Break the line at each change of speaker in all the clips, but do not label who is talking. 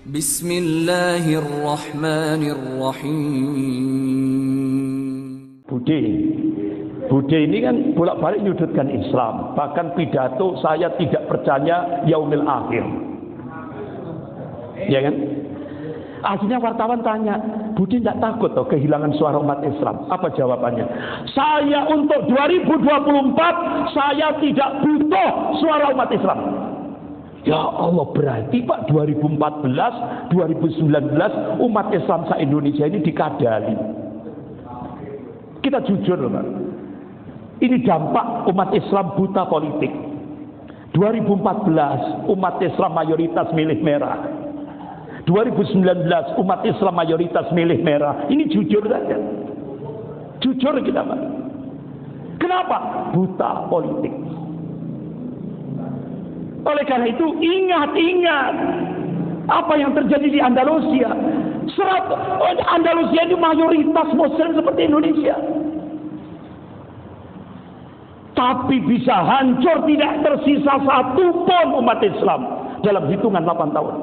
Bismillahirrahmanirrahim. Bude ini kan bolak-balik menyudutkan Islam. Bahkan pidato saya tidak percaya yaumil akhir. Ya kan? Akhirnya wartawan tanya, Bude tidak takut toh kehilangan suara umat Islam? Apa jawabannya? Saya untuk 2024 saya tidak butuh suara umat Islam. Ya Allah, berarti Pak 2014, 2019 umat Islam se-Indonesia ini dikadali. Kita jujur Pak. Ini dampak umat Islam buta politik. 2014 umat Islam mayoritas milih merah. 2019 umat Islam mayoritas milih merah. Ini jujur saja. Jujur kita Pak. Kenapa? Buta politik. Oleh karena itu ingat apa yang terjadi di Andalusia. Andalusia itu mayoritas Muslim seperti Indonesia. Tapi bisa hancur, tidak tersisa satu pun umat Islam dalam hitungan 8 tahun.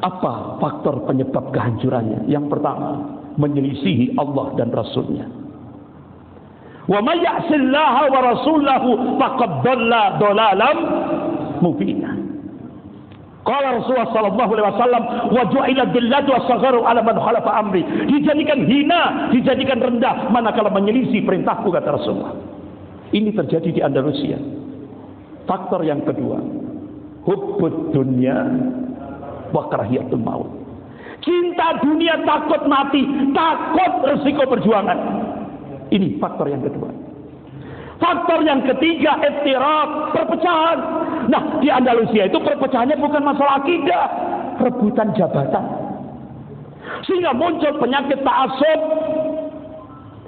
Apa faktor penyebab kehancurannya? Yang pertama, menyelisihi Allah dan Rasulnya. Wa may ya'sillaha wa rasulahu faqad dhalla dhalalan mubina. Qala Rasulullah sallallahu alaihi wasallam wa ju'ila dhillatu was-sagharu 'ala man khalafa amri. Dijadikan hina, dijadikan rendah manakala menyelisih perintahku, kata Rasulullah. Ini terjadi di Andalusia. Faktor yang kedua, hubbud dunya wa karahiyatul maut. Cinta dunia, takut mati, takut resiko perjuangan. Ini faktor yang kedua. Faktor yang ketiga, iftiraq, perpecahan. Nah, di Andalusia itu perpecahannya bukan masalah akidah, rebutan jabatan. Sehingga muncul penyakit ta'assub,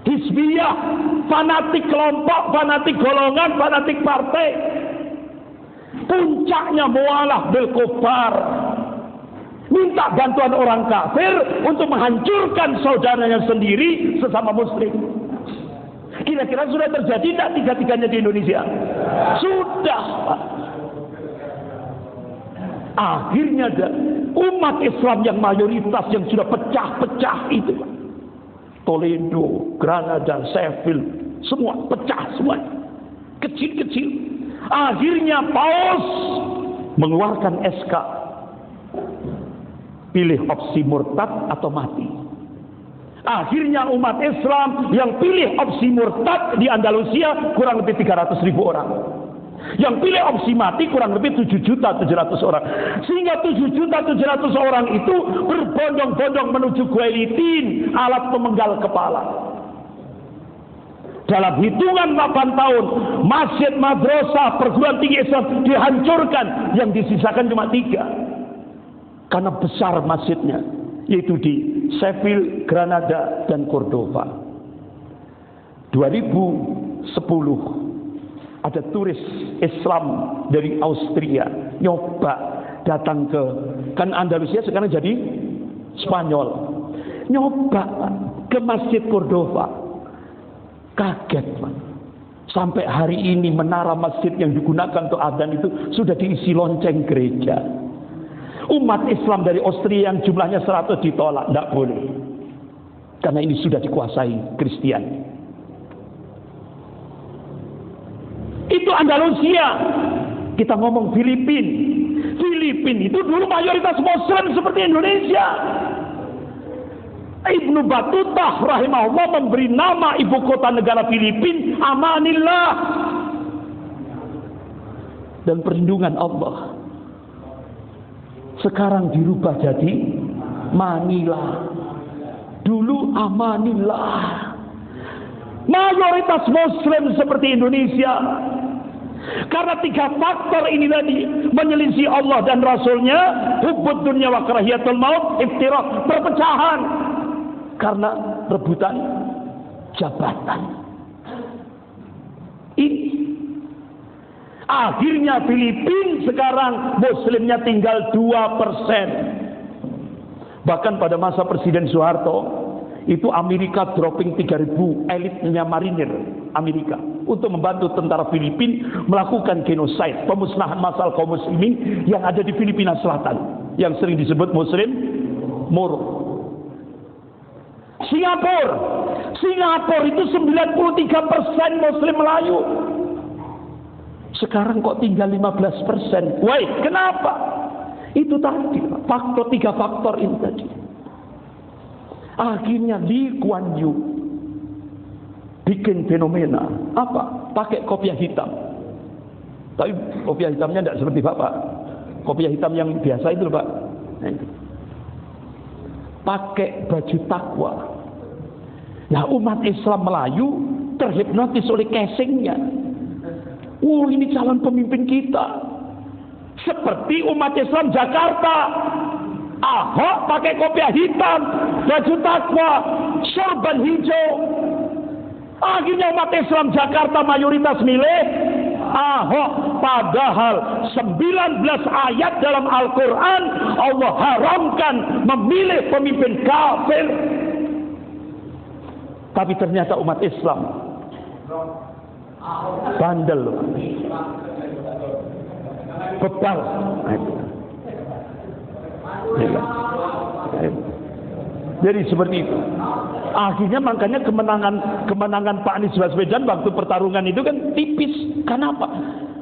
hizbiyah, fanatik kelompok, fanatik golongan, fanatik partai. Puncaknya mualah bil kufar. Minta bantuan orang kafir untuk menghancurkan saudaranya sendiri sesama muslim. Kira-kira sudah terjadi tidak tiga-tiganya di Indonesia? Sudah Pak. Akhirnya umat Islam yang mayoritas yang sudah pecah-pecah itu Pak. Toledo, Granada, Sheffield, semua pecah semua. Kecil-kecil. Akhirnya Paus mengeluarkan SK. Pilih opsi murtad atau mati. Akhirnya umat Islam yang pilih opsi murtad di Andalusia kurang lebih 300.000 orang. Yang pilih opsi mati kurang lebih 7.700.000 orang. Sehingga 7.700.000 orang itu berbondong-bondong menuju guillotine, alat pemenggal kepala. Dalam hitungan 8 tahun, masjid, madrasah, perguruan tinggi Islam dihancurkan. Yang disisakan cuma 3. Karena besar masjidnya, yaitu di Sheffield, Granada, dan Cordoba. 2010 ada turis Islam dari Austria nyoba datang ke, kan Andalusia sekarang jadi Spanyol, nyoba ke Masjid Cordoba. Kaget Pak. Sampai hari ini menara masjid yang digunakan untuk adzan itu sudah diisi lonceng gereja. Umat Islam dari Austria yang jumlahnya 100 ditolak, tidak boleh. Karena ini sudah dikuasai Kristian. Itu Andalusia. Kita ngomong Filipina. Filipina itu dulu mayoritas Muslim seperti Indonesia. Ibnu Battuta rahimahullah memberi nama ibu kota negara Filipina Amanillah. Dan perlindungan Allah. Sekarang dirubah jadi Manila. Dulu Amanillah. Mayoritas Muslim seperti Indonesia. Karena 3 faktor ini tadi, menyelisih Allah dan Rasulnya, hubbud dunya wa karahiyatul maut, iftiraq, perpecahan. Karena rebutan jabatan. Ini akhirnya Filipina sekarang Muslimnya tinggal 2%. Bahkan pada masa Presiden Soeharto itu Amerika dropping 3.000 elitnya marinir Amerika. untuk membantu tentara Filipina melakukan genosid, pemusnahan massal kaum muslimin yang ada di Filipina Selatan, yang sering disebut Muslim Moro. Singapura itu 93% Muslim Melayu. Sekarang kok tinggal 15%. Why? Kenapa? Itu tadi tiga faktor ini tadi. Akhirnya Lee Kuan Yew bikin fenomena apa? Pakai kopiah hitam. Tapi kopiah hitamnya tidak seperti Bapak. Kopiah hitam yang biasa itu Pak. Nah, itu. Pakai baju takwa. Nah, umat Islam Melayu terhipnotis oleh casingnya. Ini calon pemimpin kita. Seperti umat Islam Jakarta. Ahok pakai kopiah hitam, baju takwa, sorban hijau. Akhirnya umat Islam Jakarta mayoritas milih Ahok. Padahal 19 ayat dalam Al-Quran Allah haramkan memilih pemimpin kafir. Tapi ternyata umat Islam bandel, bebal. Jadi seperti itu. Akhirnya makanya kemenangan Pak Anies Baswedan waktu pertarungan itu kan tipis. Kenapa?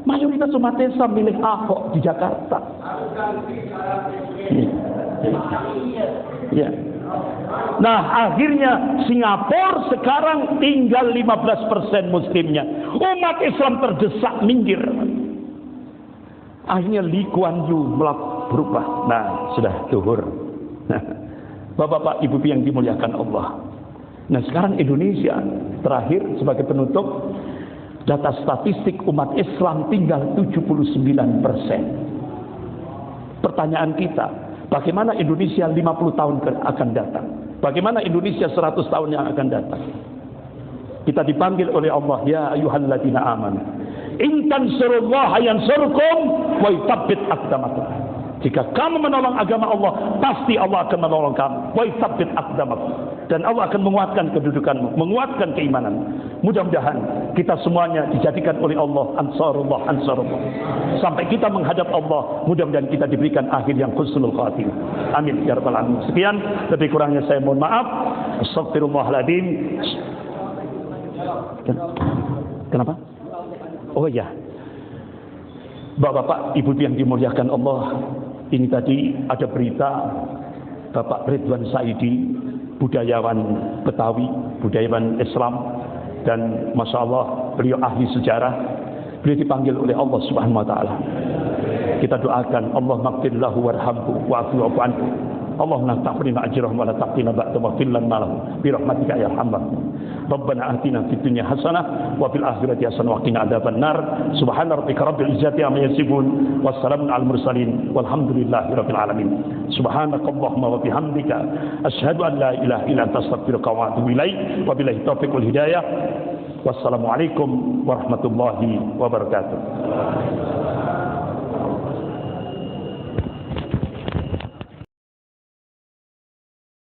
Mayoritas umat Islam milih Ahok di Jakarta. Ya. Nah, akhirnya Singapura sekarang tinggal 15% muslimnya. Umat Islam terdesak minggir. Akhirnya Lee Kuan Yew berubah. Nah, sudah zuhur. Bapak-bapak, Ibu yang dimuliakan Allah. Nah, sekarang Indonesia terakhir sebagai penutup, data statistik umat Islam tinggal 79%. Pertanyaan kita, bagaimana Indonesia 50 tahun akan datang? Bagaimana Indonesia 100 tahun yang akan datang? Kita dipanggil oleh Allah, ya ayyuhalladzina amanu in tansurullaha yansurkum wa yutsabbit aqdamakum. Jika kamu menolong agama Allah, pasti Allah akan menolong kamu. Wa yutsabbit aqdamakum. Dan Allah akan menguatkan kedudukanmu, menguatkan keimananmu. Mudah-mudahan kita semuanya dijadikan oleh Allah ansarullah. Sampai kita menghadap Allah, mudah-mudahan kita diberikan akhir yang husnul khatimah. Amin ya rabbal alamin. Sekian, lebih kurangnya saya mohon maaf. Astaghfirullahaladzim. Kenapa? Oh ya, Bapak-bapak, Ibu yang dimuliakan Allah, ini tadi ada berita Bapak Ridwan Saidi, budayawan Betawi, budayawan Islam, dan Masya Allah beliau ahli sejarah. Beliau dipanggil oleh Allah Subhanahu Wa Taala. Kita doakan Allah maghfir lahu warhamhu wa'fu anhu. Allahumma taqina ajrahum wa la taqina ba'dahum fil lahu bi rahmatika ya arhamar. Rabbana atina fid dunya hasanah wa fil akhirati hasanah wa qina adzaban nar. Subhana rabbika rabbil izzati amma yasifun wassalamun al mursalin walhamdulillahi rabbil alamin. Subhanakallahumma wa bihamdika asyhadu an la ilaha illa anta astaghfiruka wa atubu ilaik. Wa billahi taufiq wal hidayah. Wassalamualaikum warahmatullahi wabarakatuh.